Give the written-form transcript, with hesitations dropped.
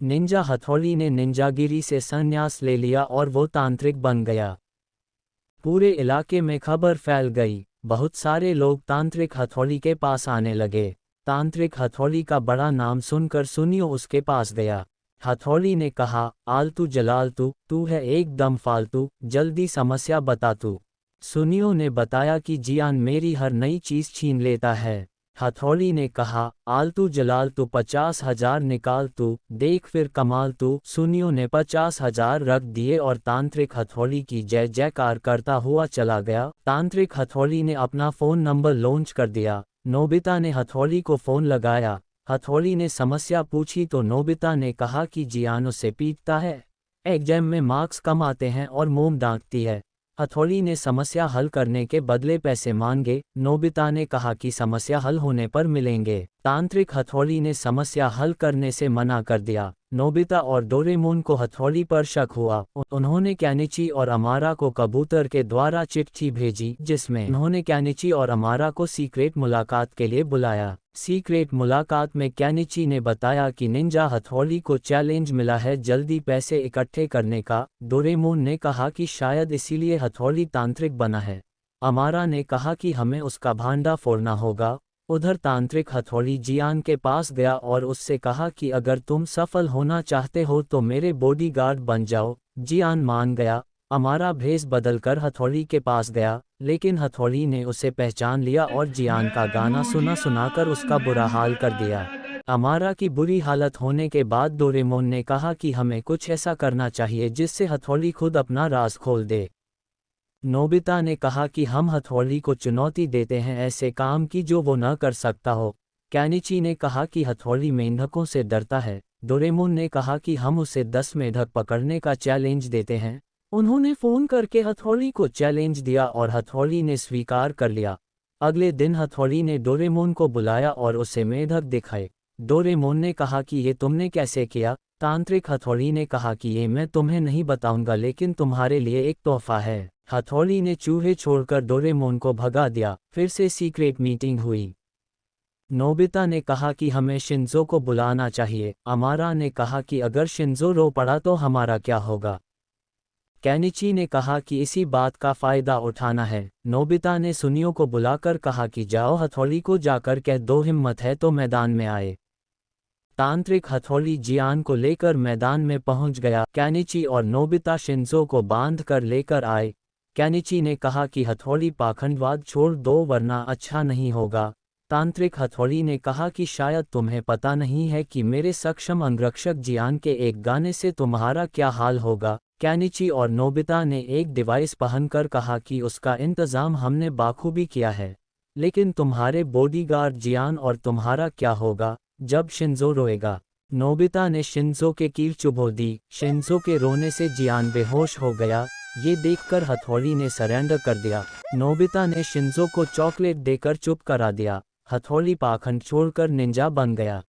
Ninja हथौड़ी ने निंजागिरी से संन्यास ले लिया और वो तांत्रिक बन गया। पूरे इलाके में खबर फैल गई। बहुत सारे लोग तांत्रिक हथौड़ी के पास आने लगे। तांत्रिक हथौड़ी का बड़ा नाम सुनकर सुनियो उसके पास गया। हथौड़ी ने कहा, आलतू जलालतू, तू है एकदम फालतू, जल्दी समस्या बता तू। सुनियो ने बताया कि जियान मेरी हर नई चीज छीन लेता है। हथौड़ी ने कहा, आलतू जलालतू 50,000 निकाल तू, देख फिर कमाल तू। सुनियो ने 50,000 रख दिए और तांत्रिक हथौड़ी की जय जयकार करता हुआ चला गया। तांत्रिक हथौड़ी ने अपना फ़ोन नंबर लॉन्च कर दिया। नोबिता ने हथौड़ी को फ़ोन लगाया। हथौड़ी ने समस्या पूछी तो नोबिता ने कहा कि जियान उसे पीटता है, एग्जाम में मार्क्स कम आते हैं और मोम डांटती है। हथौड़ी ने समस्या हल करने के बदले पैसे मांगे। नोबिता ने कहा कि समस्या हल होने पर मिलेंगे। तांत्रिक हथौड़ी ने समस्या हल करने से मना कर दिया। नोबिता और डोरेमोन को हथौड़ी पर शक हुआ। उन्होंने कैनिची और अमारा को कबूतर के द्वारा चिट्ठी भेजी जिसमें उन्होंने कैनिची और अमारा को सीक्रेट मुलाकात के लिए बुलाया। सीक्रेट मुलाकात में कैनिची ने बताया कि निंजा हथौड़ी को चैलेंज मिला है जल्दी पैसे इकट्ठे करने का। डोरेमोन ने कहा कि शायद इसीलिए हथौड़ी तांत्रिक बना है। अमारा ने कहा कि हमें उसका भांडा फोड़ना होगा। उधर तांत्रिक हथौड़ी जियान के पास गया और उससे कहा कि अगर तुम सफल होना चाहते हो तो मेरे बॉडीगार्ड बन जाओ। जियान मान गया। अमारा भेष बदलकर हथौड़ी के पास गया, लेकिन हथौड़ी ने उसे पहचान लिया और जियान का गाना सुना सुनाकर उसका बुरा हाल कर दिया। अमारा की बुरी हालत होने के बाद डोरेमोन ने कहा कि हमें कुछ ऐसा करना चाहिए जिससे हथौड़ी खुद अपना राज खोल दे। नोबिता ने कहा कि हम हथौड़ी को चुनौती देते हैं ऐसे काम की जो वो न कर सकता हो। कैनिची ने कहा कि हथौड़ी मेंढकों से डरता है। डोरेमोन ने कहा कि हम उसे 10 मेंढक पकड़ने का चैलेंज देते हैं। उन्होंने फ़ोन करके हथौड़ी को चैलेंज दिया और हथौड़ी ने स्वीकार कर लिया। अगले दिन हथौड़ी ने डोरेमोन को बुलाया और उसे मेंढक दिखाए। डोरेमोन ने कहा कि ये तुमने कैसे किया। तांत्रिक हथौड़ी ने कहा कि ये मैं तुम्हें नहीं बताऊंगा लेकिन तुम्हारे लिए एक तोहफा है। हथौड़ी ने चूहे छोड़कर डोरेमोन को भगा दिया। फिर से सीक्रेट मीटिंग हुई। नोबिता ने कहा कि हमें शिंजो को बुलाना चाहिए। अमारा ने कहा कि अगर शिंजो रो पड़ा तो हमारा क्या होगा। कैनिची ने कहा कि इसी बात का फ़ायदा उठाना है। नोबिता ने सुनियो को बुलाकर कहा कि जाओ हथौड़ी को जाकर कह दो हिम्मत है तो मैदान में आए। तांत्रिक हथौड़ी जियान को लेकर मैदान में पहुंच गया। कैनिची और नोबिता शिंजो को बांध कर लेकर आए। कैनिची ने कहा कि हथौड़ी पाखंडवाद छोड़ दो वरना अच्छा नहीं होगा। तांत्रिक हथौड़ी ने कहा कि शायद तुम्हें पता नहीं है कि मेरे सक्षम अंगरक्षक जियान के एक गाने से तुम्हारा क्या हाल होगा। कैनिची और नोबिता ने एक डिवाइस पहनकर कहा कि उसका इंतज़ाम हमने बाखूबी किया है, लेकिन तुम्हारे बॉडीगार्ड जियान और तुम्हारा क्या होगा जब शिंजो रोएगा। नोबिता ने शिंजो के कील चुभो दी। शिंजो के रोने से जियान बेहोश हो गया। ये देखकर हथौड़ी ने सरेंडर कर दिया। नोबिता ने शिंजो को चॉकलेट देकर चुप करा दिया। हथौड़ी पाखंड छोड़कर निंजा बन गया।